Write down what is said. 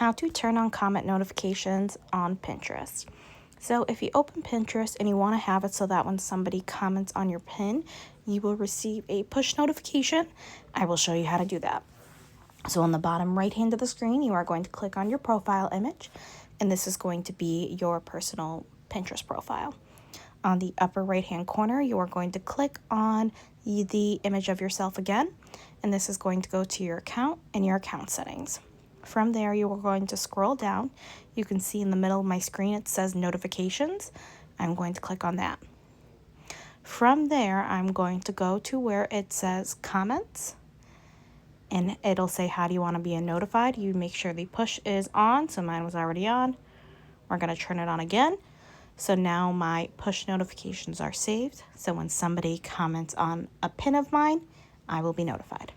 how to turn on comment notifications on Pinterest. So if you open Pinterest and you want to have it so that when somebody comments on your pin, you will receive a push notification, I will show you how to do that. So on the bottom right hand of the screen, you are going to click on your profile image, and this is going to be your personal Pinterest profile. On the upper right hand corner, you are going to click on the image of yourself again, and this is going to go to your account and your account settings. From there, you are going to scroll down. You can see in the middle of my screen it says notifications. I'm going to click on that. From there, I'm going to go to where it says comments, and it'll say how do you want to be notified. You make sure the push is on, so mine was already on. We're going to turn it on again. So now my push notifications are saved, so when somebody comments on a pin of mine, I will be notified.